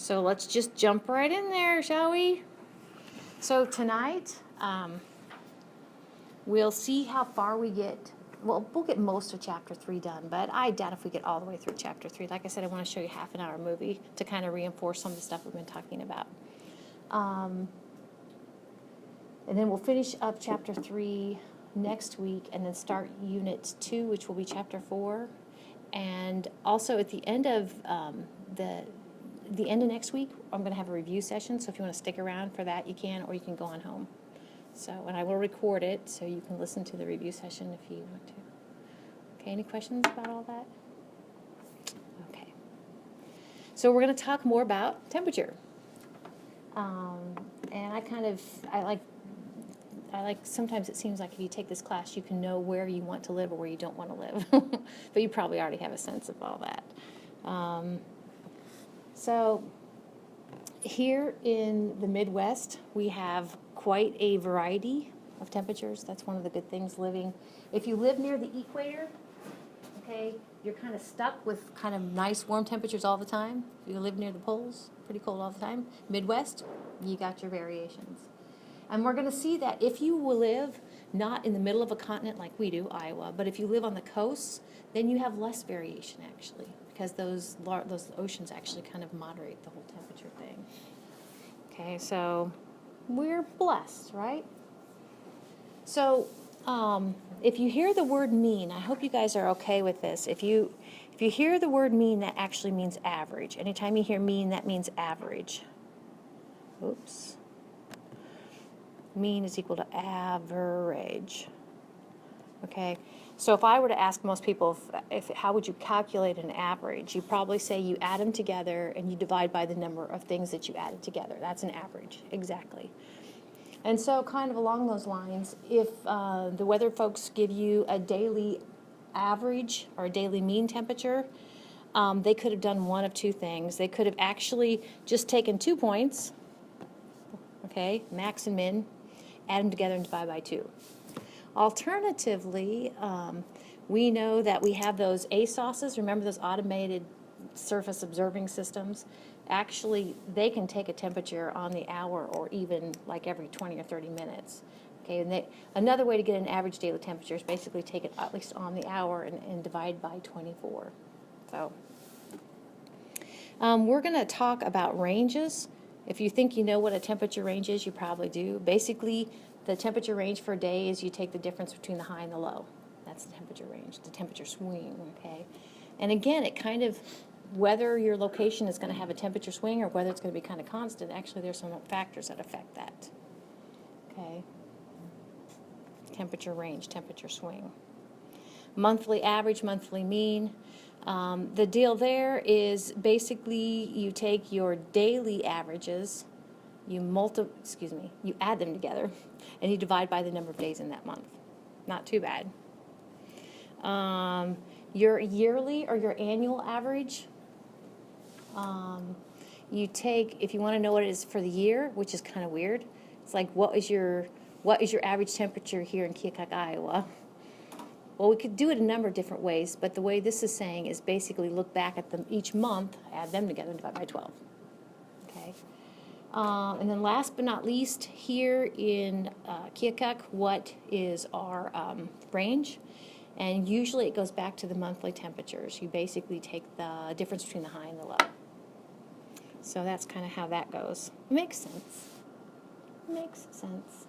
So let's just jump right in there, shall we? So tonight, we'll see how far we get. Well, we'll get most of Chapter 3 done, but I doubt if we get all the way through Chapter 3. Like I said, I want to show you half an hour movie to kind of reinforce some of the stuff we've been talking about. And then we'll finish up Chapter 3 next week and then start Unit 2, which will be Chapter 4. And also at the end of the end of next week, I'm going to have a review session, so if you want to stick around for that, you can, or you can go on home. So, and I will record it, so you can listen to the review session if you want to. Okay, any questions about all that? Okay. So we're going to talk more about temperature. And I like, sometimes it seems like if you take this class, you can know where you want to live or where you don't want to live. But you probably already have a sense of all that. So here in the Midwest, we have quite a variety of temperatures. That's one of the good things living. If you live near the equator, okay, you're kind of stuck with kind of nice warm temperatures all the time. If you live near the poles, pretty cold all the time. Midwest, you got your variations. And we're going to see that if you will live not in the middle of a continent like we do, Iowa, but if you live on the coasts, then you have less variation actually, because those oceans actually kind of moderate the whole temperature thing. Okay, so we're blessed, right? So if you hear the word mean, I hope you guys are okay with this. If you hear the word mean, that actually means average. Anytime you hear mean, that means average. Oops. Mean is equal to average. Okay, so if I were to ask most people how would you calculate an average, you probably say you add them together and you divide by the number of things that you added together. That's an average, exactly. And so kind of along those lines, if the weather folks give you a daily average or a daily mean temperature, they could have done one of two things. They could have actually just taken 2 points, okay, max and min, add them together and divide by 2. Alternatively, we know that we have those ASOSs, remember those automated surface observing systems? Actually, they can take a temperature on the hour or even like every 20 or 30 minutes. Okay, and another way to get an average daily temperature is basically take it at least on the hour and divide by 24. So we're going to talk about ranges. If you think you know what a temperature range is, you probably do. Basically, the temperature range for a day is you take the difference between the high and the low. That's the temperature range, the temperature swing, okay? And again, it kind of, whether your location is going to have a temperature swing or whether it's going to be kind of constant, actually there's some factors that affect that, okay? Temperature range, temperature swing. Monthly average, monthly mean. The deal there is basically you take your daily averages, you add them together, and you divide by the number of days in that month. Not too bad. Your yearly or your annual average, you take, if you want to know what it is for the year, which is kind of weird, it's like what is your average temperature here in Keokuk, Iowa? Well, we could do it a number of different ways, but the way this is saying is basically look back at them each month, add them together, and divide by 12. Okay. And then last but not least, here in Keokuk, what is our range? And usually it goes back to the monthly temperatures. You basically take the difference between the high and the low. So that's kind of how that goes. Makes sense. Makes sense.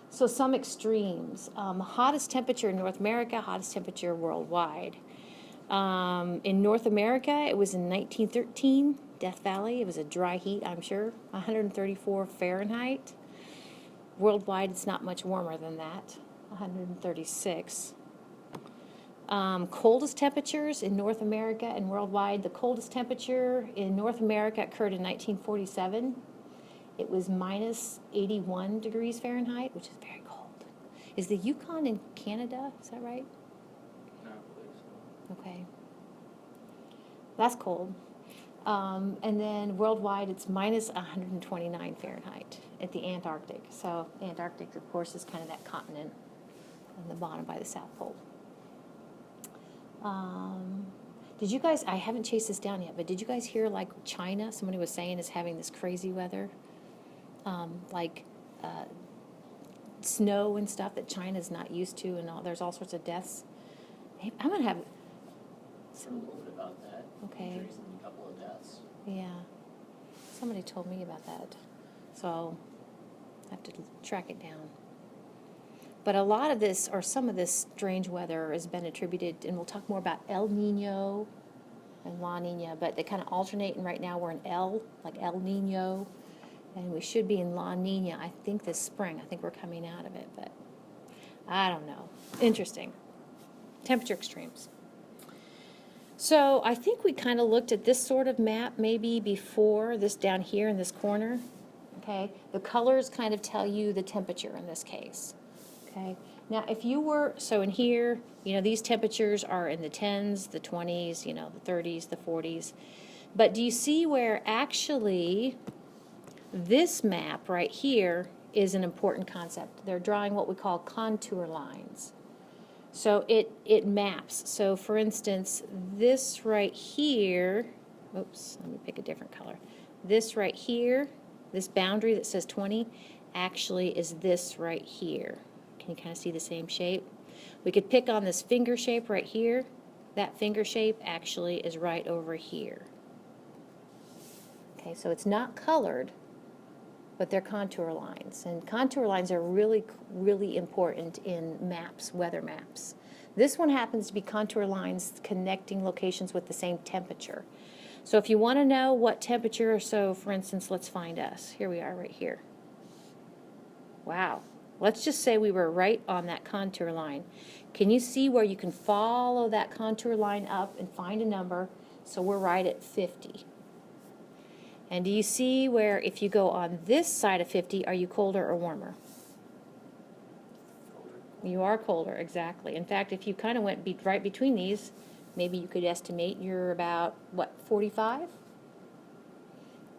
So some extremes. Hottest temperature in North America, hottest temperature worldwide. In North America, it was in 1913, Death Valley. It was a dry heat, I'm sure, 134 Fahrenheit. Worldwide, it's not much warmer than that, 136. Coldest temperatures in North America and worldwide. The coldest temperature in North America occurred in 1947. It was minus 81 degrees Fahrenheit, which is very cold. Is the Yukon in Canada? Is that right? I believe so. Okay. That's cold. And then worldwide, it's minus 129 Fahrenheit at the Antarctic. So the Antarctic, of course, is kind of that continent on the bottom by the South Pole. Did you guys, I haven't chased this down yet, but did you guys hear like China, somebody was saying is having this crazy weather? Like snow and stuff that China's not used to, and there's all sorts of deaths. Hey, I'm going to have, Heard a little bit about that. Okay. Injuries and a couple of deaths. yeah, somebody told me about that. So I have to track it down. But a lot of this, or some of this strange weather has been attributed, and we'll talk more about El Nino and La Nina, but they kind of alternate, and right now we're in like El Nino, and we should be in La Nina, I think, this spring. I think we're coming out of it, but I don't know. Interesting. Temperature extremes. So I think we kind of looked at this sort of map maybe before, this down here in this corner. Okay, the colors kind of tell you the temperature in this case. Okay, now if you were, so in here, you know, these temperatures are in the 10s, the 20s, you know, the 30s, the 40s. But do you see where actually this map right here is an important concept? They're drawing what we call contour lines. So it maps. So for instance, this right here, oops, let me pick a different color. This right here, this boundary that says 20, actually is this right here. Can you kind of see the same shape? We could pick on this finger shape right here. That finger shape actually is right over here. Okay, so it's not colored, but they're contour lines. And contour lines are really, really important in maps, weather maps. This one happens to be contour lines connecting locations with the same temperature. So if you want to know what temperature, so for instance, let's find us. Here we are right here. Wow. Let's just say we were right on that contour line. Can you see where you can follow that contour line up and find a number? So we're right at 50. And do you see where if you go on this side of 50, are you colder or warmer? Colder. You are colder, exactly. In fact, if you kind of went right between these, maybe you could estimate you're about, what, 45?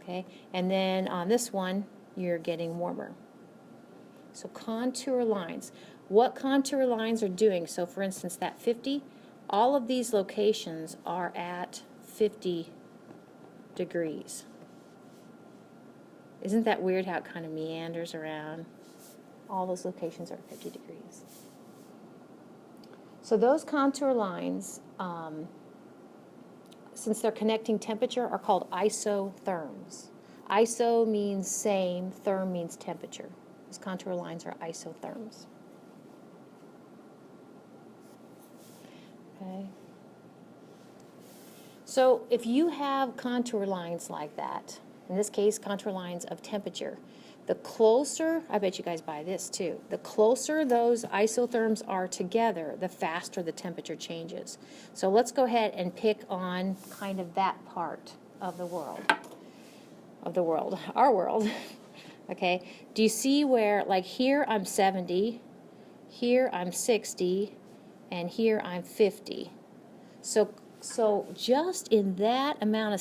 Okay, and then on this one, you're getting warmer. So contour lines. What contour lines are doing, so for instance, that 50, all of these locations are at 50 degrees. Isn't that weird how it kind of meanders around? All those locations are at 50 degrees. So those contour lines, since they're connecting temperature, are called isotherms. Iso means same, therm means temperature. Those contour lines are isotherms. Okay. So if you have contour lines like that, in this case, contour lines of temperature, the closer, I bet you guys buy this too, the closer those isotherms are together, the faster the temperature changes. So let's go ahead and pick on kind of that part of the world, our world. Okay, do you see where, like here I'm 70, here I'm 60, and here I'm 50. So just in that amount of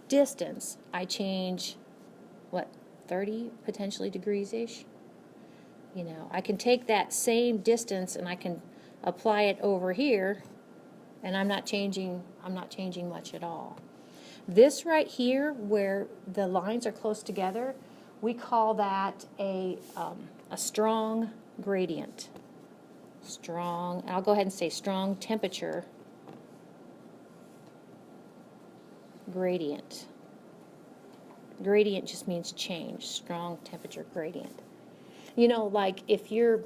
distance, I change, what, 30 potentially degrees-ish? You know, I can take that same distance and I can apply it over here, and I'm not changing much at all. This right here, where the lines are close together, we call that a strong gradient. Strong, I'll go ahead and say strong temperature gradient. Gradient just means change, strong temperature gradient. You know, like if you're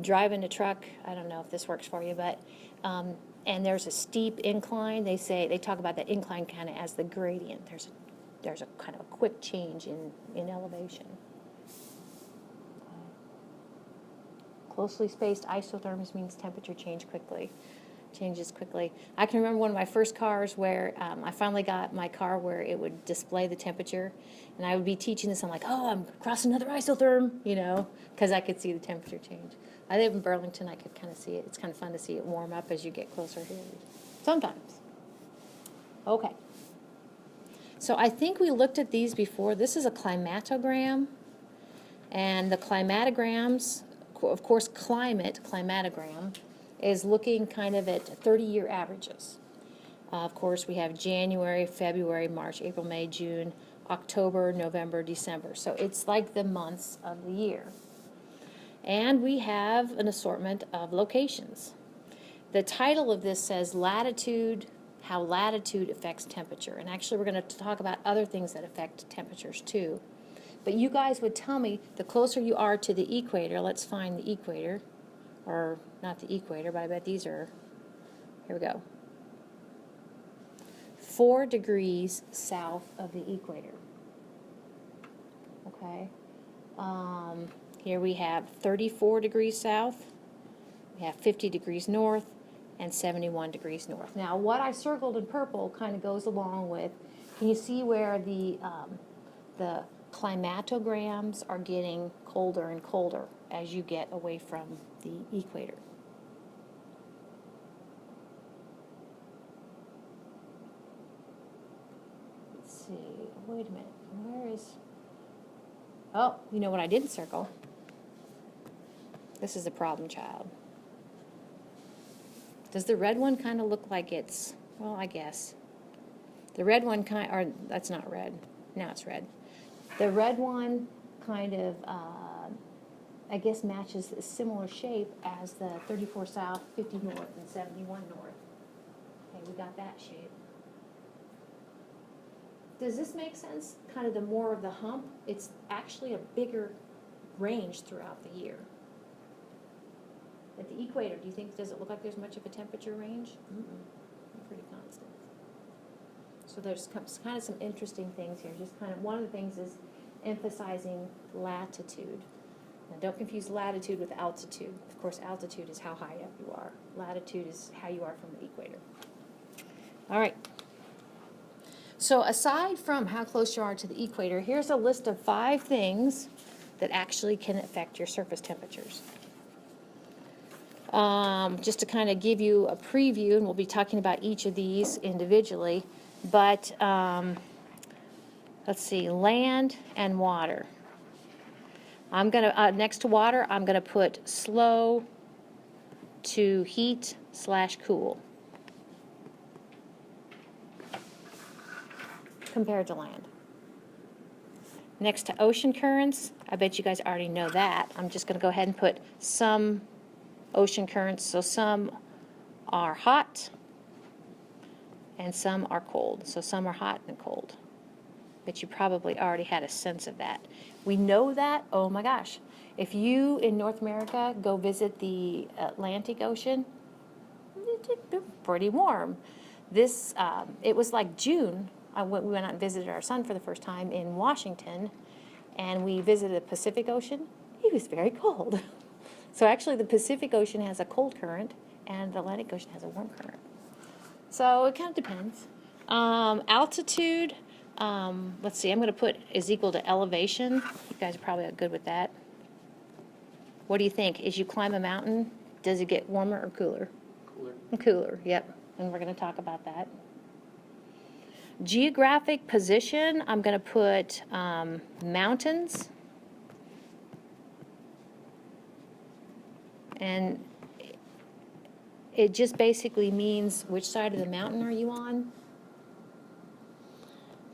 driving a truck, I don't know if this works for you, but and there's a steep incline, they talk about that incline kind of as the gradient. There's a kind of a quick change in elevation. Closely spaced isotherms means temperature changes quickly. I can remember one of my first cars where I finally got my car where it would display the temperature, and I would be teaching this. I'm like, oh, I'm crossing another isotherm, you know, because I could see the temperature change. I live in Burlington. I could kind of see it. It's kind of fun to see it warm up as you get closer here. Sometimes. Okay. So I think we looked at these before. This is a climatogram, and the climatograms, of course, climatogram is looking kind of at 30-year averages. Of course, we have January, February, March, April, May, June, October, November, December. So it's like the months of the year. And we have an assortment of locations. The title of this says latitude, how latitude affects temperature. And actually we're going to talk about other things that affect temperatures too. But you guys would tell me the closer you are to the equator, let's find the equator, or not the equator, but I bet these are, here we go, 4 degrees south of the equator. Okay. Here we have 34 degrees south, we have 50 degrees north, and 71 degrees north. Now, what I circled in purple kind of goes along with, can you see where the climatograms are getting colder and colder as you get away from the equator? Let's see, wait a minute, where is, oh, you know what I didn't circle? This is a problem child. Does the red one kind of look like it's, well, I guess. The red one kind, or that's not red. Now it's red. The red one kind of, I guess, matches a similar shape as the 34 south, 50 north, and 71 north. Okay, we got that shape. Does this make sense? Kind of the more of the hump, it's actually a bigger range throughout the year. At the equator, do you think, does it look like there's much of a temperature range? Pretty constant. So there's kind of some interesting things here. Just kind of, one of the things is emphasizing latitude. Now don't confuse latitude with altitude. Of course, altitude is how high up you are. Latitude is how you are from the equator. All right. So aside from how close you are to the equator, here's a list of 5 things that actually can affect your surface temperatures. Just to kind of give you a preview, and we'll be talking about each of these individually, but let's see, land and water. I'm going to, next to water, I'm going to put slow to heat / cool compared to land. Next to ocean currents, I bet you guys already know that. I'm just going to go ahead and put some ocean currents. So some are hot and some are cold. So some are hot and cold. But you probably already had a sense of that. We know that, oh my gosh, if you in North America go visit the Atlantic Ocean, it's pretty warm. This, it was like June. We went out and visited our son for the first time in Washington, and we visited the Pacific Ocean. It was very cold. So actually the Pacific Ocean has a cold current and the Atlantic Ocean has a warm current. So it kind of depends. Altitude, let's see, I'm going to put is equal to elevation. You guys are probably good with that. What do you think? As you climb a mountain, does it get warmer or cooler? Cooler. Cooler, yep. And we're going to talk about that. Geographic position, I'm going to put mountains. And it just basically means which side of the mountain are you on.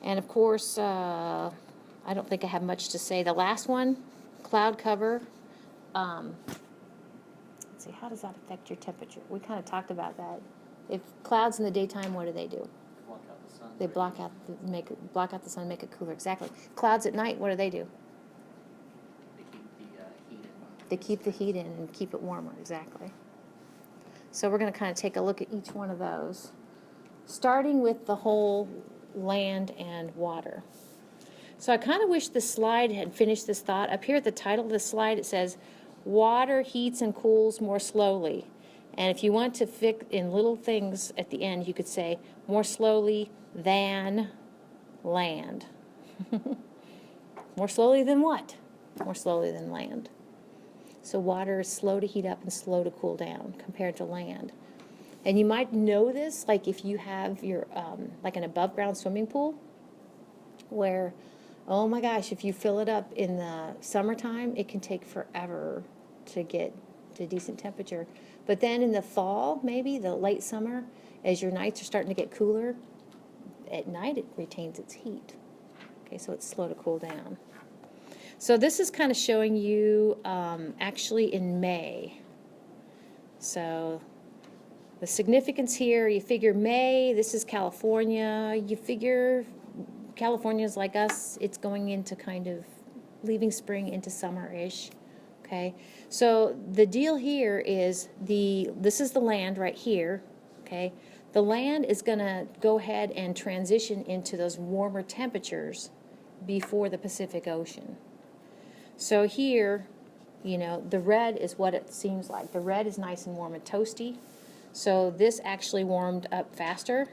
And of course, I don't think I have much to say. The last one, cloud cover. Let's see, how does that affect your temperature? We kind of talked about that. If clouds in the daytime, what do? Block out the sun. They block out the sun, make it cooler. Exactly. Clouds at night, what do? They keep the heat in and keep it warmer, exactly. So we're going to kind of take a look at each one of those, starting with the whole land and water. So I kind of wish this slide had finished this thought. Up here at the title of the slide, it says, water heats and cools more slowly. And if you want to fix in little things at the end, you could say, more slowly than land. More slowly than what? More slowly than land. So water is slow to heat up and slow to cool down compared to land. And you might know this, like if you have your, like an above ground swimming pool, where, oh my gosh, if you fill it up in the summertime, it can take forever to get to decent temperature. But then in the fall, maybe the late summer, as your nights are starting to get cooler, at night it retains its heat. Okay, so it's slow to cool down. So this is kind of showing you actually in May. So the significance here, you figure May, this is California, you figure California's like us, it's going into kind of leaving spring into summer-ish. Okay, so the deal here is this is the land right here. Okay, the land is going to go ahead and transition into those warmer temperatures before the Pacific Ocean. So here, you know, the red is what it seems like. The red is nice and warm and toasty. So this actually warmed up faster.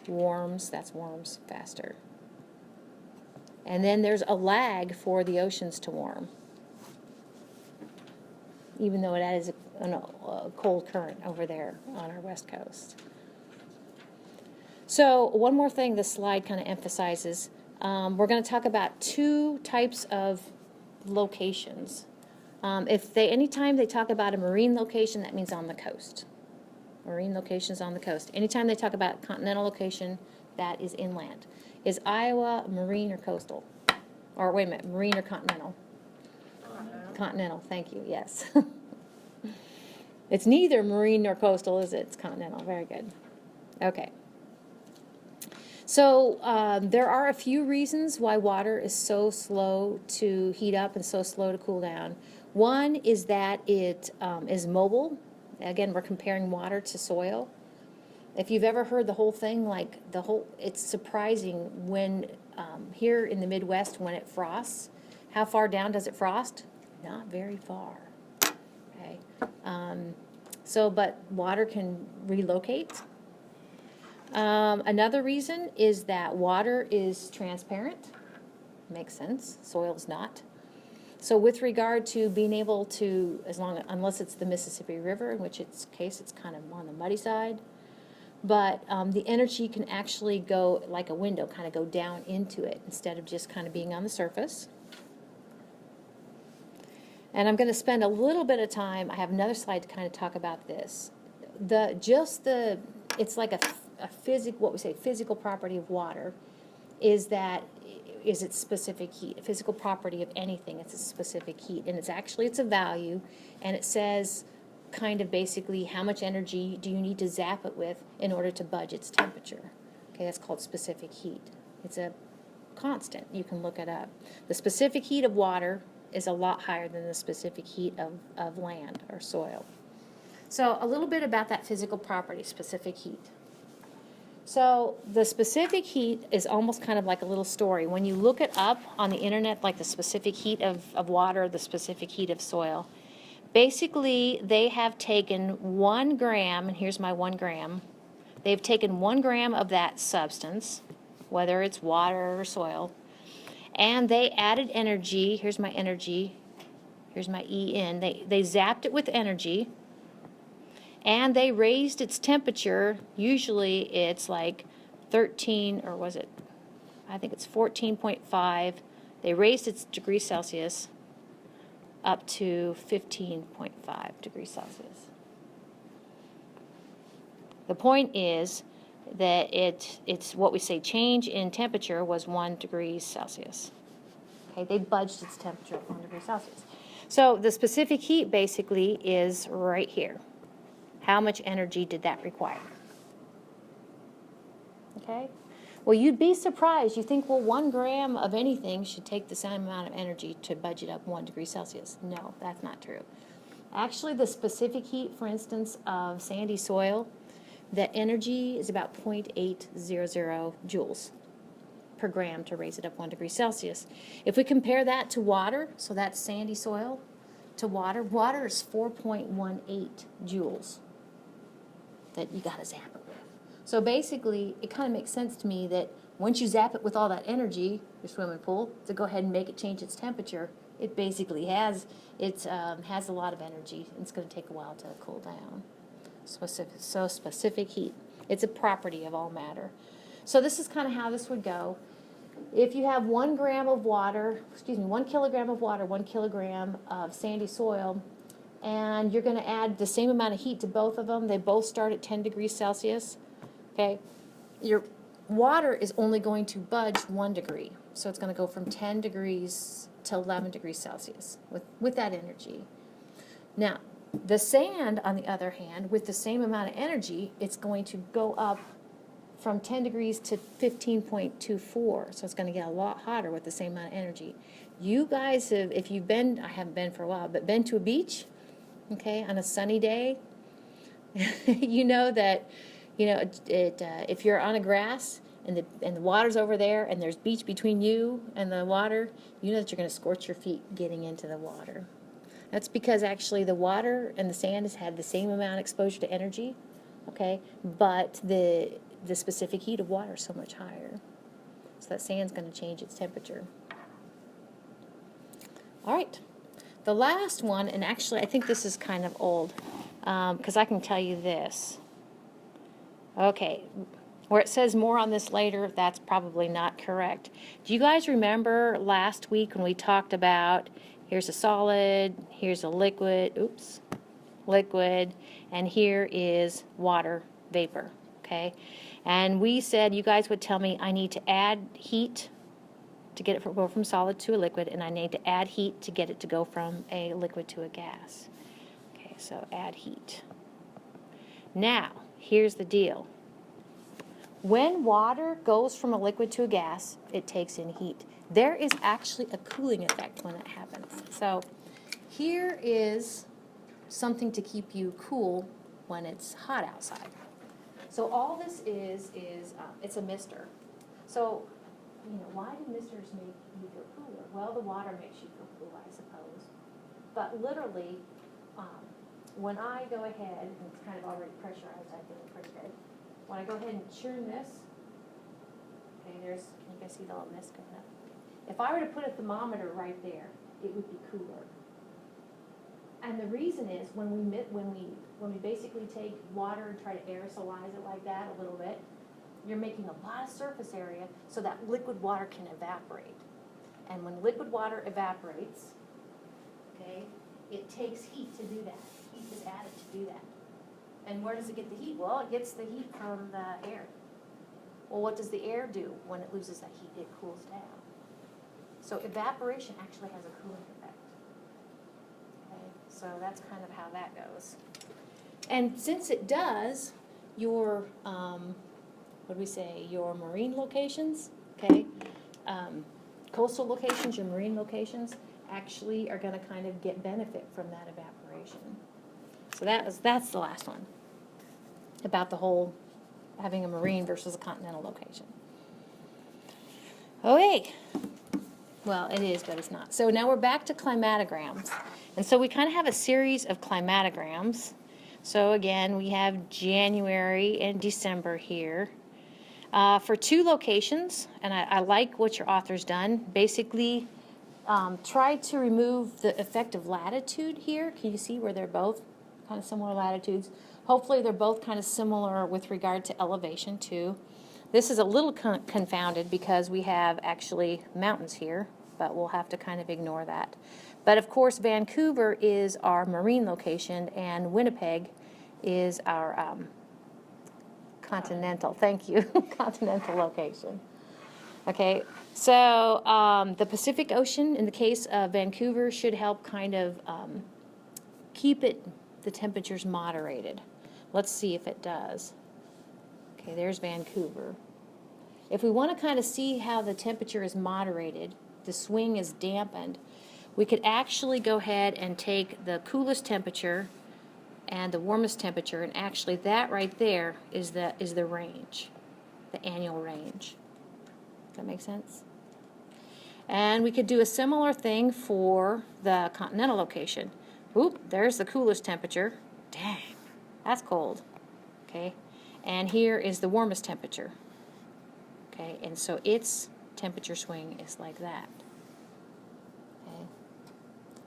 That's warms faster. And then there's a lag for the oceans to warm, even though that is a cold current over there on our west coast. So one more thing this slide kind of emphasizes. We're going to talk about two types of locations. Anytime they talk about a marine location, that means on the coast. Marine locations on the coast. Anytime they talk about continental location, that is inland. Is Iowa marine or coastal? Or wait a minute, marine or continental? Continental, thank you, yes. It's neither marine nor coastal, is it? It's continental, very good. Okay. So there are a few reasons why water is so slow to heat up and so slow to cool down. One is that it is mobile. Again, we're comparing water to soil. If you've ever heard the whole thing, it's surprising when here in the Midwest when it frosts, how far down does it frost? Not very far. Okay. But water can relocate. Another reason is that water is transparent. Makes sense. Soil is not. So with regard to being able to, unless it's the Mississippi River, in which case it's kind of on the muddy side, but the energy can actually go like a window, kind of go down into it instead of just kind of being on the surface. And I'm going to spend a little bit of time, I have another slide to kind of talk about this. It's like what we say, physical property of water is its specific heat. A physical property of anything, it's a specific heat. And it's a value, and it says kind of basically how much energy do you need to zap it with in order to budge its temperature. Okay, that's called specific heat. It's a constant. You can look it up. The specific heat of water is a lot higher than the specific heat of land or soil. So a little bit about that physical property, specific heat. So the specific heat is almost kind of like a little story. When you look it up on the internet, like the specific heat of water, the specific heat of soil, basically they have taken 1 gram, and here's my 1 gram, they've taken 1 gram of that substance, whether it's water or soil, and they added energy, here's my energy, here's my E in, they zapped it with energy, and they raised its temperature. Usually it's like 13, or was it? I think it's 14.5. They raised its degrees Celsius up to 15.5 degrees Celsius. The point is that it's what we say change in temperature was 1 degree Celsius. Okay, they budged its temperature at 1 degree Celsius. So the specific heat basically is right here. How much energy did that require? Okay? Well, you'd be surprised. You think, well, 1 gram of anything should take the same amount of energy to budge it up 1 degree Celsius. No, that's not true. Actually, the specific heat, for instance, of sandy soil, the energy is about 0.800 joules per gram to raise it up 1 degree Celsius. If we compare that to water, so that's sandy soil, to water, water is 4.18 joules that you got to zap it with. So basically, it kind of makes sense to me that once you zap it with all that energy, your swimming pool, to go ahead and make it change its temperature, it basically has a lot of energy, and it's going to take a while to cool down. Specific heat. It's a property of all matter. So this is kind of how this would go. If you have 1 gram of water, 1 kilogram of water, 1 kilogram of sandy soil, and you're going to add the same amount of heat to both of them. They both start at 10 degrees Celsius. Okay, your water is only going to budge 1 degree, so it's going to go from 10 degrees to 11 degrees Celsius with that energy. Now, the sand, on the other hand, with the same amount of energy, it's going to go up from 10 degrees to 15.24, so it's going to get a lot hotter with the same amount of energy. You guys have, if you've been, I haven't been for a while, but been to a beach, okay, on a sunny day, you know that, if you're on a grass and the water's over there and there's beach between you and the water, you know that you're going to scorch your feet getting into the water. That's because actually the water and the sand has had the same amount of exposure to energy, okay, but the specific heat of water is so much higher. So that sand's going to change its temperature. All right. The last one, and actually I think this is kind of old, because I can tell you this. Okay, where it says more on this later, that's probably not correct. Do you guys remember last week when we talked about here's a solid, here's a liquid, liquid, and here is water vapor, okay? And we said you guys would tell me I need to add heat to get it to go from solid to a liquid, and I need to add heat to get it to go from a liquid to a gas. Okay, so add heat. Now, here's the deal. When water goes from a liquid to a gas, it takes in heat. There is actually a cooling effect when it happens. So here is something to keep you cool when it's hot outside. So all this is it's a mister. So, why do misters make you feel cooler? Well, the water makes you feel cool, I suppose. But literally, when I go ahead, and it's kind of already pressurized, I feel pretty good. When I go ahead and churn this, okay, can you guys see the little mist coming up? If I were to put a thermometer right there, it would be cooler. And the reason is when we basically take water and try to aerosolize it like that a little bit, you're making a lot of surface area so that liquid water can evaporate. And when liquid water evaporates, okay, it takes heat to do that. Heat is added to do that. And where does it get the heat? Well, it gets the heat from the air. Well, what does the air do when it loses that heat? It cools down. So evaporation actually has a cooling effect. Okay, so that's kind of how that goes. And since it does, your, your marine locations, okay, coastal locations, your marine locations, actually are going to kind of get benefit from that evaporation. So that's the last one about the whole having a marine versus a continental location. Okay. Well, it is, but it's not. So now we're back to climatograms. And so we kind of have a series of climatograms. So again, we have January and December here. For 2 locations, and I like what your author's done, basically try to remove the effect of latitude here. Can you see where they're both kind of similar latitudes? Hopefully they're both kind of similar with regard to elevation too. This is a little confounded because we have actually mountains here, but we'll have to kind of ignore that. But of course Vancouver is our marine location and Winnipeg is our continental, thank you, continental location. Okay, so the Pacific Ocean, in the case of Vancouver, should help kind of keep the temperatures moderated. Let's see if it does. Okay, there's Vancouver. If we want to kind of see how the temperature is moderated, the swing is dampened, we could actually go ahead and take the coolest temperature and the warmest temperature, and actually that right there is the range, the annual range. Does that make sense? And we could do a similar thing for the continental location. Oop, there's the coolest temperature. Dang, that's cold. Okay, and here is the warmest temperature. Okay, and so its temperature swing is like that. Okay,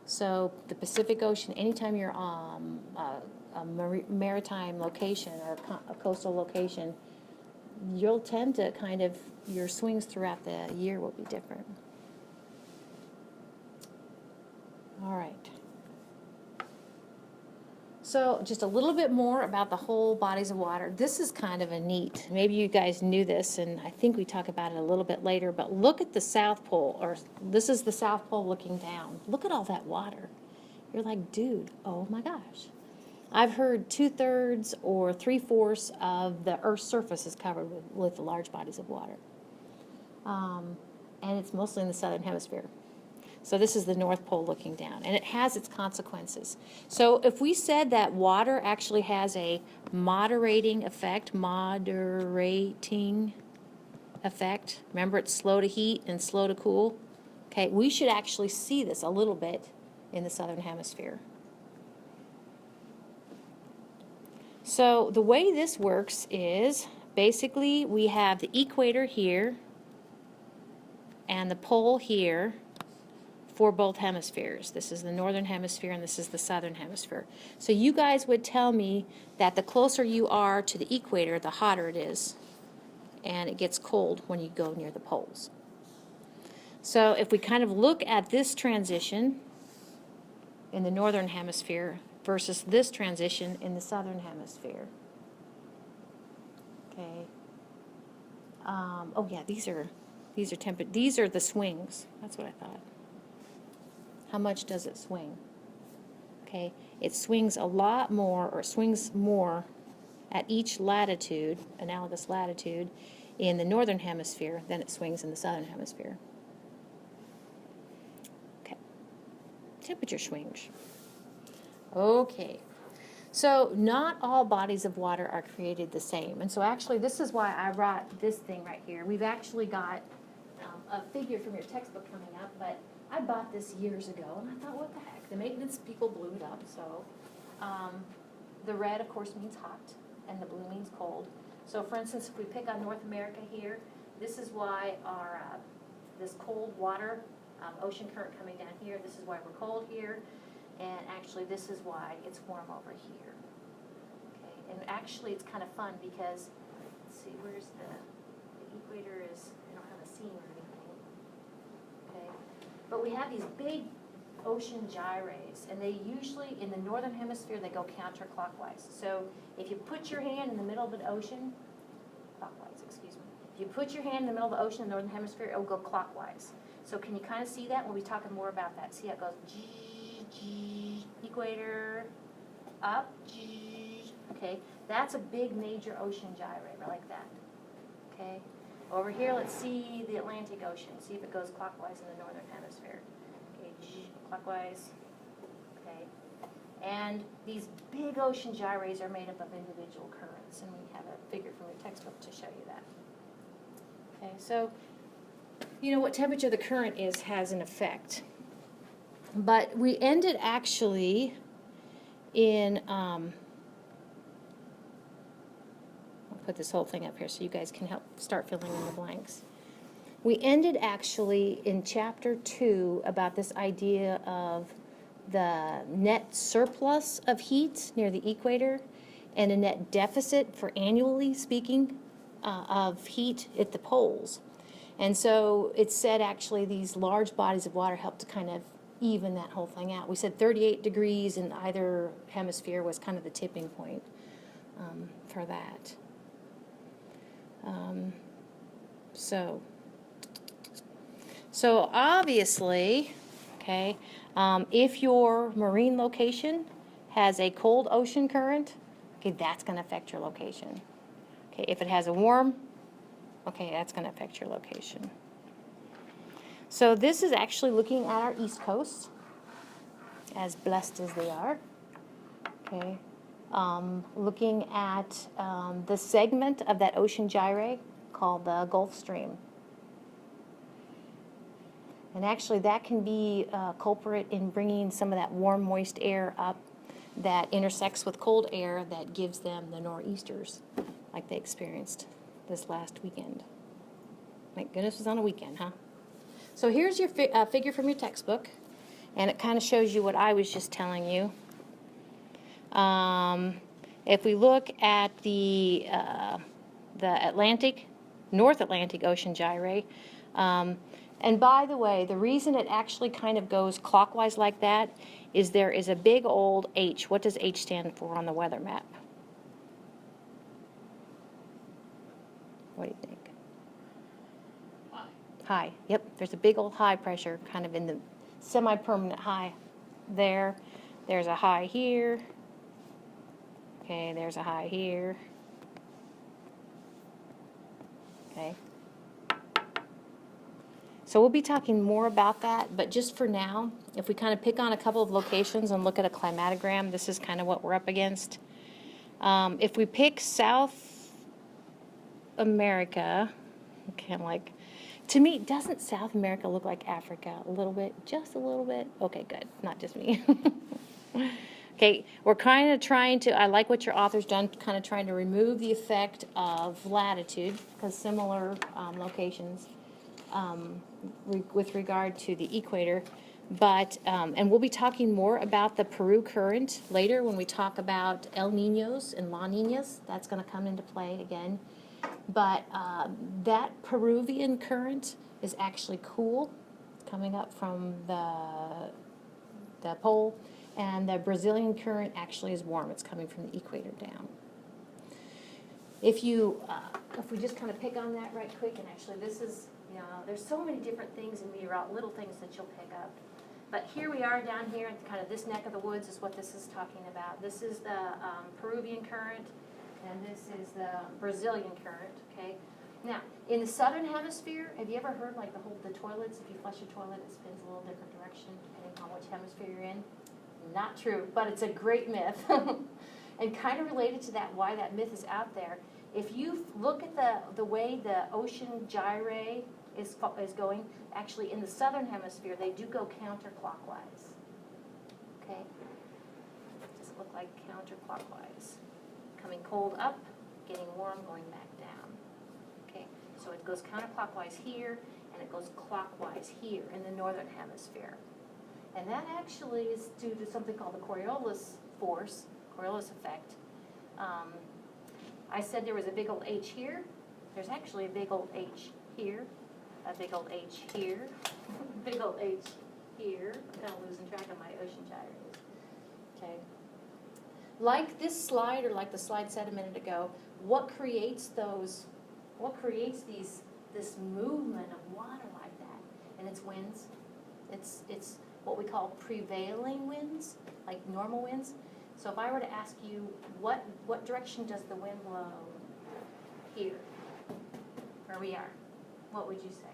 so the Pacific Ocean, anytime you're a maritime location or a coastal location, you'll tend to kind of, your swings throughout the year will be different. All right. So just a little bit more about the whole bodies of water. This is kind of a neat, maybe you guys knew this, and I think we talk about it a little bit later, but look at the South Pole, or this is the South Pole looking down. Look at all that water. You're like, dude, oh my gosh. I've heard 2/3 or 3/4 of the Earth's surface is covered with large bodies of water. And it's mostly in the southern hemisphere. So this is the North Pole looking down, and it has its consequences. So if we said that water actually has a moderating effect, remember it's slow to heat and slow to cool? Okay, we should actually see this a little bit in the southern hemisphere. So the way this works is basically we have the equator here and the pole here for both hemispheres. This is the northern hemisphere and this is the southern hemisphere. So you guys would tell me that the closer you are to the equator, the hotter it is, and it gets cold when you go near the poles. So if we kind of look at this transition in the northern hemisphere versus this transition in the southern hemisphere. Okay. Oh yeah, these are the swings. That's what I thought. How much does it swing? Okay, it swings a lot more, or swings more at each latitude, analogous latitude, in the northern hemisphere than it swings in the southern hemisphere. Okay, temperature swings. Okay, so not all bodies of water are created the same, and so actually this is why I brought this thing right here. We've actually got a figure from your textbook coming up, but I bought this years ago, and I thought, what the heck? The maintenance people blew it up, so the red, of course, means hot, and the blue means cold. So, for instance, if we pick on North America here, this is why our this cold water, ocean current coming down here, this is why we're cold here, and actually this is why it's warm over here. Okay, and actually it's kind of fun because, let's see, where's the equator is, I don't have a seam or anything. Okay, but we have these big ocean gyres, and they usually, in the northern hemisphere, they go counterclockwise. So if you put your hand in the middle of an ocean, clockwise, excuse me. If you put your hand in the middle of the ocean in the northern hemisphere, it will go clockwise. So can you kind of see that? We'll be talking more about that. See how it goes, equator, up, okay? That's a big major ocean gyre, right like that, okay? Over here, let's see the Atlantic Ocean. See if it goes clockwise in the northern hemisphere. Okay, clockwise, okay? And these big ocean gyres are made up of individual currents, and we have a figure from your textbook to show you that. Okay, so you know what temperature the current is has an effect. But we ended actually in, I'll put this whole thing up here so you guys can help start filling in the blanks. We ended actually in Chapter 2 about this idea of the net surplus of heat near the equator and a net deficit, for annually speaking, of heat at the poles. And so it said actually these large bodies of water help to kind of even that whole thing out. We said 38 degrees in either hemisphere was kind of the tipping point for that. So obviously, okay, if your marine location has a cold ocean current, okay, that's going to affect your location. Okay, if it has a warm, okay, that's going to affect your location. So this is actually looking at our East Coast, as blessed as they are. Okay, looking at the segment of that ocean gyre called the Gulf Stream. And actually that can be a culprit in bringing some of that warm, moist air up that intersects with cold air that gives them the nor'easters like they experienced this last weekend. Thank goodness it was on a weekend, huh? So here's your figure from your textbook, and it kind of shows you what I was just telling you. If we look at the North Atlantic Ocean gyre, And by the way, the reason it actually kind of goes clockwise like that is there is a big old H. What does H stand for on the weather map? What do you think? High. High. Yep, there's a big old high pressure kind of in the semi-permanent high there. There's a high here. Okay, there's a high here. Okay. So we'll be talking more about that, but just for now, if we kind of pick on a couple of locations and look at a climatogram, this is kind of what we're up against. If we pick South America, kind of like, to me, doesn't South America look like Africa a little bit? Just a little bit? Okay, good. Not just me. Okay, we're kind of trying to, I like what your author's done, kind of trying to remove the effect of latitude, because similar locations with regard to the equator. But, and we'll be talking more about the Peru current later when we talk about El Niños and La Niñas. That's going to come into play again. But that Peruvian current is actually cool, coming up from the pole. And the Brazilian current actually is warm. It's coming from the equator down. If we just kind of pick on that right quick, and actually this is, you know, there's so many different things in meteorology, little things that you'll pick up. But here we are down here in kind of this neck of the woods is what this is talking about. This is the Peruvian current, and this is the Brazilian current, okay? Now, in the southern hemisphere, have you ever heard like the toilets, if you flush your toilet, it spins a little different direction depending on which hemisphere you're in? Not true, but it's a great myth. And kind of related to that, why that myth is out there, if you look at the way the ocean gyre is going, actually in the southern hemisphere, they do go counterclockwise. Okay? Does it look like counterclockwise? Coming cold up, getting warm, going back down. Okay? So it goes counterclockwise here, and it goes clockwise here in the northern hemisphere. And that actually is due to something called the Coriolis force, Coriolis effect. I said there was a big old H here. There's actually a big old H here, a big old H here, big old H here. I'm kind of losing track of my ocean gyres. Okay. Like this slide, or like the slide said a minute ago, what creates those? What creates this movement of water like that? And it's winds. It's what we call prevailing winds, like normal winds. So if I were to ask you, what direction does the wind blow here, where we are, what would you say?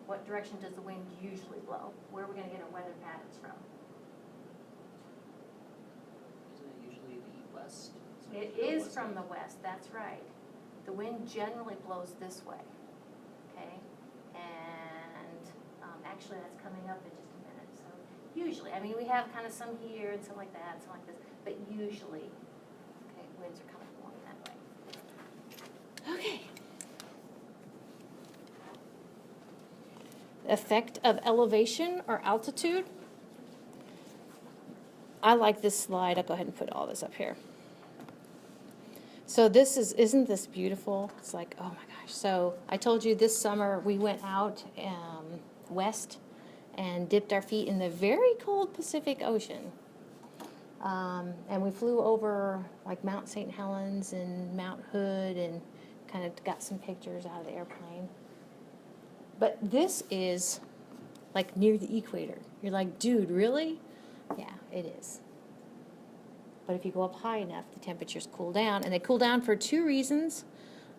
What direction does the wind usually blow? Where are we going to get our weather patterns from? Isn't it usually the west? It is from the west, that's right. The wind generally blows this way, okay? And actually that's coming up in just a minute. So usually, I mean, we have kind of some here and some like that, some like this, but usually, okay, winds are coming along that way. Okay. Effect of elevation or altitude. I like this slide. I'll go ahead and put all this up here. So this isn't this beautiful? It's like, oh my gosh. So I told you this summer we went out west and dipped our feet in the very cold Pacific Ocean. And we flew over like Mount St. Helens and Mount Hood and kind of got some pictures out of the airplane. But this is like near the equator. You're like, dude, really? Yeah, it is. But if you go up high enough, the temperatures cool down. And they cool down for two reasons.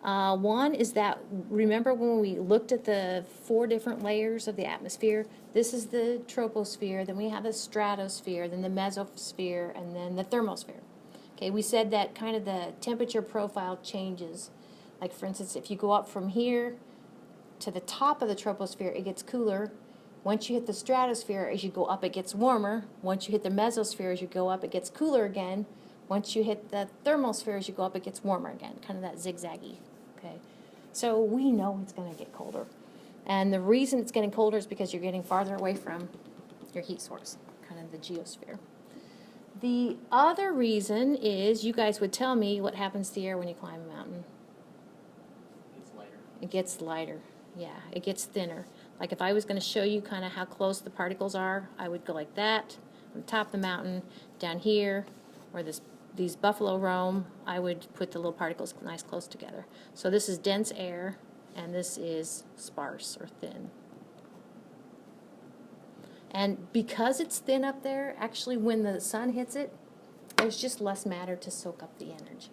One is that, remember when we looked at the 4 different layers of the atmosphere? This is the troposphere, then we have the stratosphere, then the mesosphere, and then the thermosphere. Okay, we said that kind of the temperature profile changes. Like for instance, if you go up from here to the top of the troposphere, it gets cooler. Once you hit the stratosphere, as you go up, it gets warmer. Once you hit the mesosphere, as you go up, it gets cooler again. Once you hit the thermosphere, as you go up, it gets warmer again. Kind of that zigzaggy. Okay, so we know it's going to get colder. And the reason it's getting colder is because you're getting farther away from your heat source, kind of the geosphere. The other reason is, you guys would tell me what happens to the air when you climb a mountain. It's lighter. It gets lighter. Yeah, it gets thinner. Like if I was going to show you kind of how close the particles are, I would go like that, on the top of the mountain, down here, where these buffalo roam, I would put the little particles nice close together. So this is dense air, and this is sparse or thin. And because it's thin up there, actually when the sun hits it, there's just less matter to soak up the energy.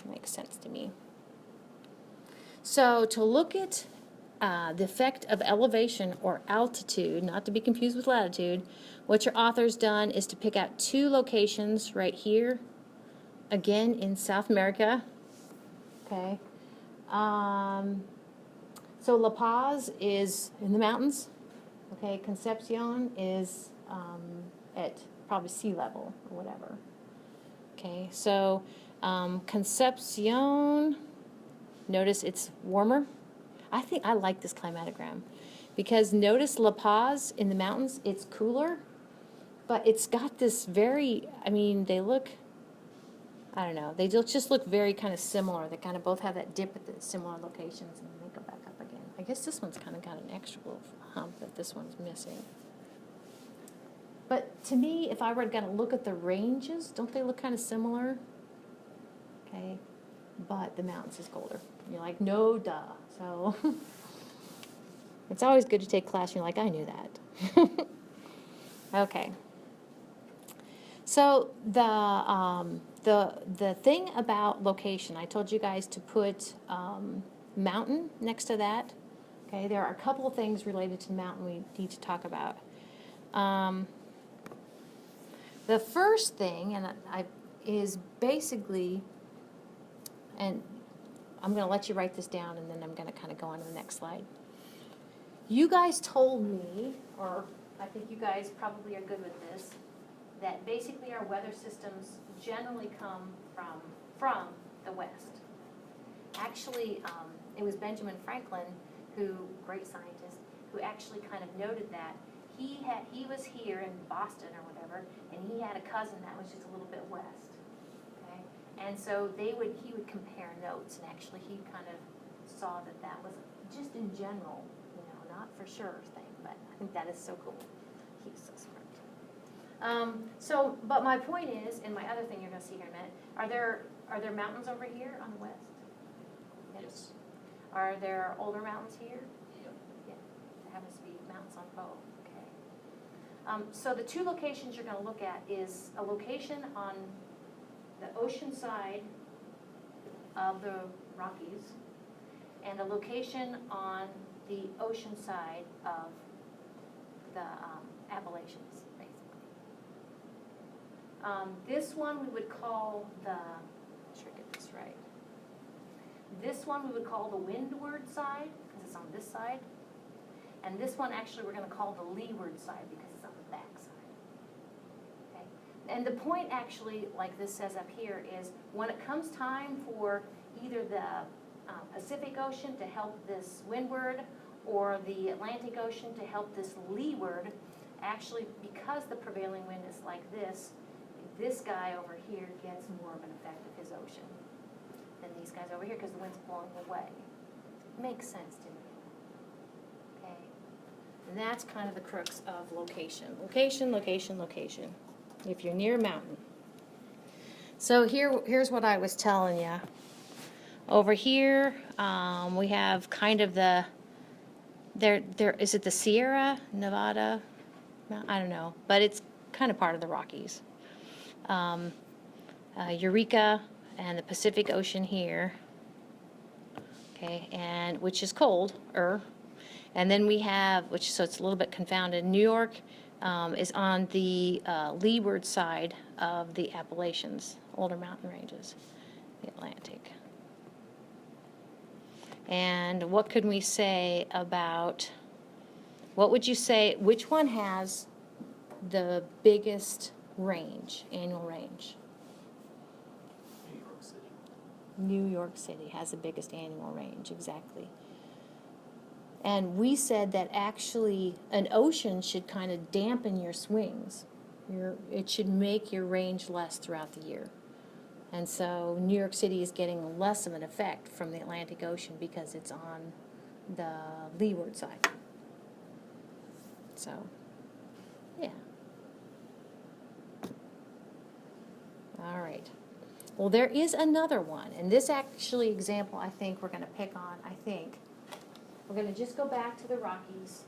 Makes sense to me. So to look at the effect of elevation or altitude, not to be confused with latitude, what your author's done is to pick out 2 locations right here, again in South America. Okay. So La Paz is in the mountains. Okay, Concepcion is at probably sea level or whatever. Okay, so Concepcion, notice it's warmer. I think I like this climatogram because notice La Paz in the mountains, it's cooler, but it's got this very, I mean, they look, I don't know, they just look very kind of similar. They kind of both have that dip at the similar locations and then they go back up again. I guess this one's kind of got an extra little hump that this one's missing. But to me, if I were going to look at the ranges, don't they look kind of similar? Okay, but the mountains is colder. You're like, no duh. So it's always good to take class and you're like, I knew that. Okay. So the thing about location, I told you guys to put mountain next to that. Okay, there are a couple of things related to mountain we need to talk about. The first thing, and is basically, and I'm going to let you write this down, and then I'm going to kind of go on to the next slide. You guys told me, or I think you guys probably are good with this, that basically our weather systems generally come from the west. Actually, it was Benjamin Franklin, great scientist, who actually kind of noted that he was here in Boston or whatever, and he had a cousin that was just a little bit west. Okay, and so he would compare notes, and actually he kind of saw that was just in general, not for sure thing, but I think that is so cool. He's so smart. But my point is, and my other thing you're going to see here in a minute, are there mountains over here on the west? Yes. Are there older mountains here? Yep. Yeah. There happens to be mountains on both. Okay. So the 2 locations you're going to look at is a location on the ocean side of the Rockies and a location on the ocean side of the Appalachians, basically. This one we would call make sure I get this right. This one we would call the windward side, because it's on this side. And this one actually we're going to call the leeward side, because it's on the back side. Okay? And the point actually, like this says up here, is when it comes time for either the Pacific Ocean to help this windward or the Atlantic Ocean to help this leeward, actually because the prevailing wind is like this guy over here gets more of an effect of his ocean than these guys over here because the wind's blowing away. Makes sense to me. Okay? And that's kind of the crux of location. Location, location, location. If you're near a mountain. So here's what I was telling you. Over here, we have kind of is it the Sierra Nevada? I don't know, but it's kind of part of the Rockies. Eureka and the Pacific Ocean here, okay, and which is colder, and then we have, so it's a little bit confounded. New York is on the leeward side of the Appalachians, older mountain ranges, the Atlantic. And what could we say about? What would you say? Which one has the biggest range, annual range? New York City. New York City has the biggest annual range, exactly. And we said that actually an ocean should kind of dampen your swings. It should make your range less throughout the year. And so New York City is getting less of an effect from the Atlantic Ocean because it's on leeward side. So, yeah. All right. Well, there is another one, and this actually example I think we're going to pick on, We're going to just go back to the Rockies.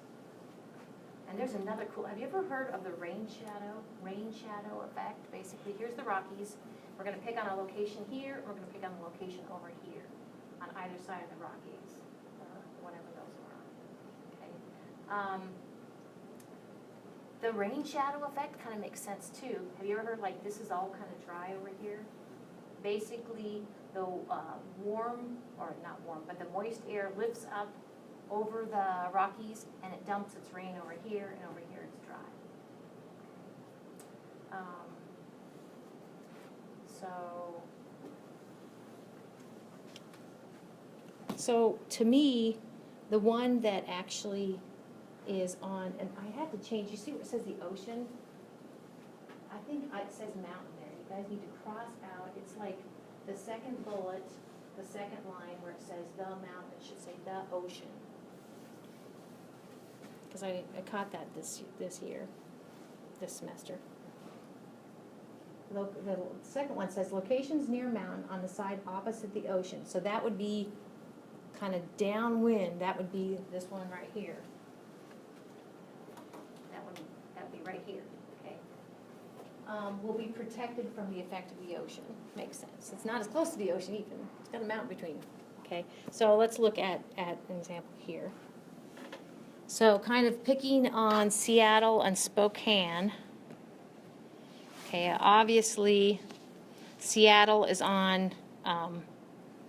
And there's another cool, have you ever heard of the rain shadow effect? Basically, here's the Rockies. We're going to pick on a location here, we're going to pick on a location over here, on either side of the Rockies, whatever those are. Okay. The rain shadow effect kind of makes sense too. Have you ever heard, like, this is all kind of dry over here? Basically, the but the moist air lifts up over the Rockies and it dumps its rain over here, and over here it's dry. So to me, the one that actually is on, and I had to change, you see where it says the ocean? I think it says mountain there. You guys need to cross out, it's like the second bullet, the second line where it says the mountain, it should say the ocean. Because I caught that this year, this semester. The second one says locations near mountain on the side opposite the ocean. So that would be kind of downwind. That would be this one right here. That would be right here. Okay. Will be protected from the effect of the ocean. Makes sense. It's not as close to the ocean even. It's got a mountain between. Okay. So let's look at an example here. So kind of picking on Seattle and Spokane. Okay, obviously Seattle is on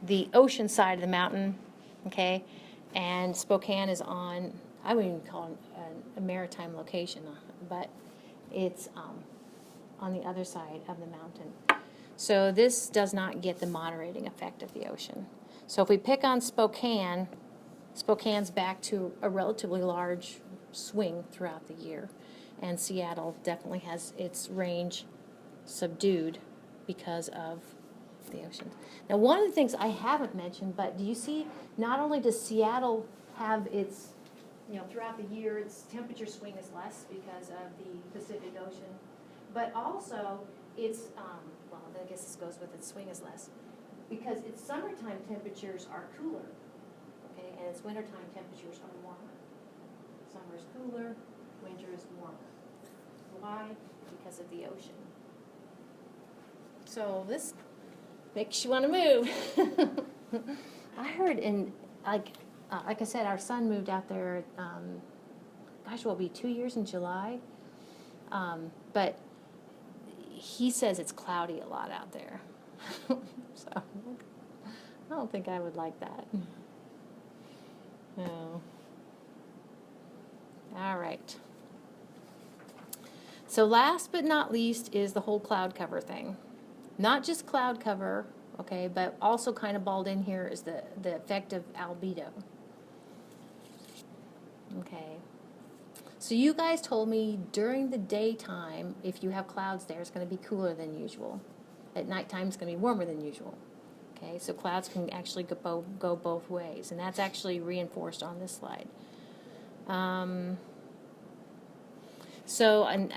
the ocean side of the mountain, okay, and Spokane is on, I wouldn't even call it a maritime location, but it's on the other side of the mountain. So this does not get the moderating effect of the ocean. So if we pick on Spokane, Spokane's back to a relatively large swing throughout the year. And Seattle definitely has its range subdued because of the ocean. Now, one of the things I haven't mentioned, but do you see, not only does Seattle have its, throughout the year, its temperature swing is less because of the Pacific Ocean, but also its, well, I guess this goes with its swing is less, because its summertime temperatures are cooler, okay, and its wintertime temperatures are warmer. Summer is cooler, winter is warmer. Why? Because of the ocean. So this makes you want to move. I heard like I said, our son moved out there, gosh, will it be 2 years in July? But he says it's cloudy a lot out there. So I don't think I would like that. No. All right. So last but not least is the whole cloud cover thing. Not just cloud cover, okay, but also kind of balled in here is the effect of albedo. Okay. So you guys told me during the daytime, if you have clouds there, it's going to be cooler than usual. At nighttime, it's going to be warmer than usual. Okay, so clouds can actually go both ways, and that's actually reinforced on this slide. And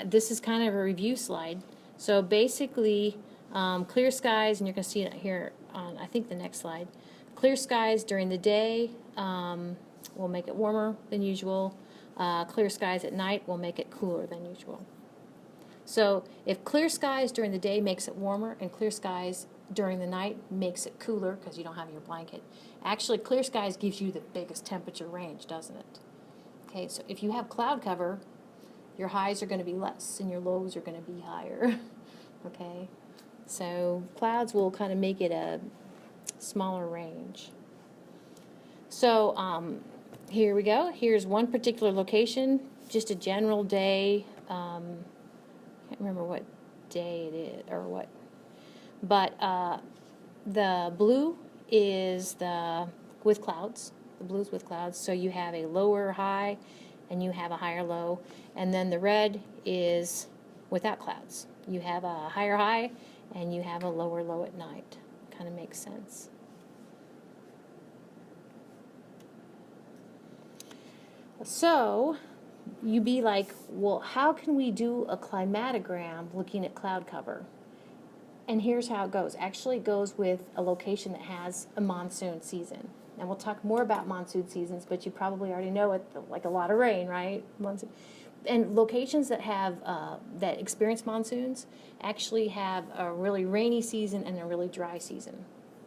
this is kind of a review slide. So basically, clear skies, and you're going to see it here on, I think, the next slide. Clear skies during the day will make it warmer than usual. Clear skies at night will make it cooler than usual. So if clear skies during the day makes it warmer, and clear skies during the night makes it cooler because you don't have your blanket, actually clear skies gives you the biggest temperature range, doesn't it? Okay, so if you have cloud cover, your highs are going to be less and your lows are going to be higher. Okay, so clouds will kind of make it a smaller range. So here we go. Here's one particular location, just a general day. Can't remember what day it is or what, but the blue is with clouds. The blue's with clouds, so you have a lower high and you have a higher low, and then the red is without clouds. You have a higher high and you have a lower low at night. Kind of makes sense. So you'd be like, well, how can we do a climatogram looking at cloud cover? And here's how it goes. Actually, it goes with a location that has a monsoon season. And we'll talk more about monsoon seasons, but you probably already know it, like a lot of rain, right? Monsoon. And locations that have that experience monsoons actually have a really rainy season and a really dry season.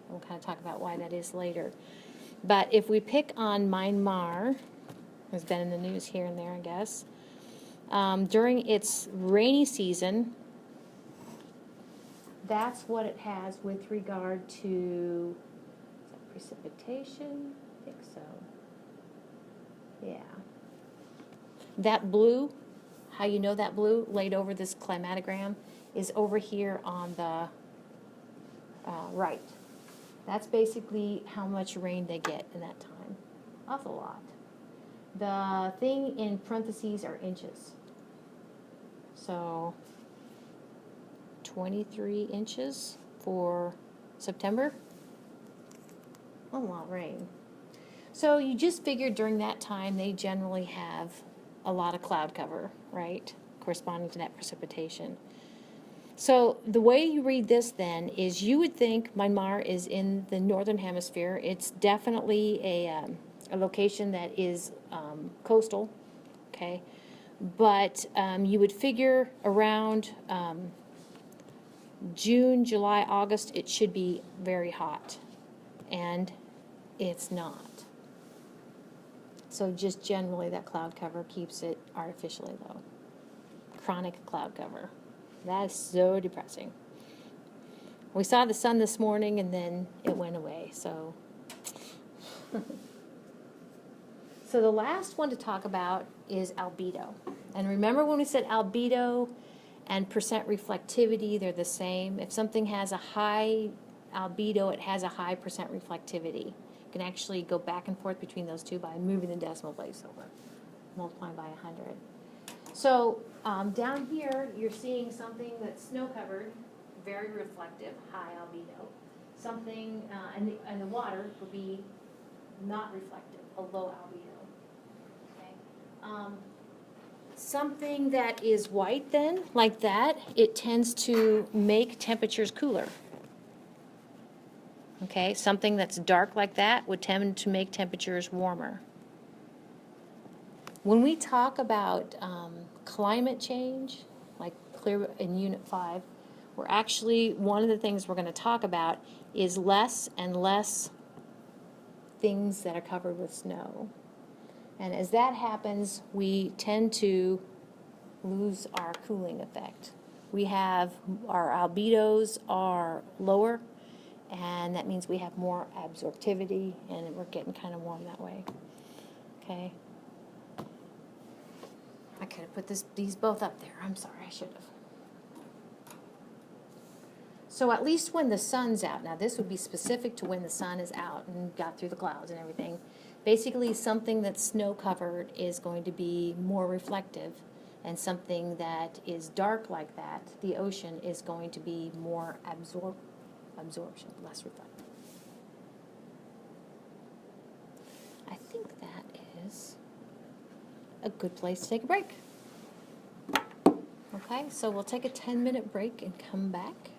We'll kind of talk about why that is later. But if we pick on Myanmar, has been in the news here and there, I guess. During its rainy season, that's what it has with regard to, is that precipitation? I think so. Yeah. That blue, how you know that blue laid over this climatogram is over here on the right. That's basically how much rain they get in that time. Awful lot. The thing in parentheses are inches. So 23 inches for September. A lot of rain. So you just figured during that time they generally have a lot of cloud cover, right? Corresponding to that precipitation. So the way you read this then is you would think Myanmar is in the northern hemisphere. It's definitely a location that is coastal, okay? But you would figure around June, July, August, it should be very hot. And it's not. So just generally that cloud cover keeps it artificially low. Chronic cloud cover. That is so depressing. We saw the sun this morning and then it went away, so. So the last one to talk about is albedo. And remember when we said albedo and percent reflectivity, they're the same. If something has a high albedo, it has a high percent reflectivity. You can actually go back and forth between those two by moving the decimal place over, multiplying by 100. So down here, you're seeing something that's snow-covered, very reflective, high albedo. Something, and the water would be not reflective, a low albedo. Okay. Something that is white then, like that, it tends to make temperatures cooler. Okay, something that's dark like that would tend to make temperatures warmer. When we talk about climate change, like clear in Unit 5, we're actually, one of the things we're going to talk about is less and less things that are covered with snow. And as that happens, we tend to lose our cooling effect. We have, our albedos are lower, and that means we have more absorptivity, and we're getting kind of warm that way. Okay. I could have put these both up there. I'm sorry, I should have. So at least when the sun's out, now this would be specific to when the sun is out and got through the clouds and everything. Basically, something that's snow-covered is going to be more reflective, and something that is dark like that, the ocean, is going to be more absorption, less reflective. I think that is a good place to take a break. Okay, so we'll take a 10-minute break and come back.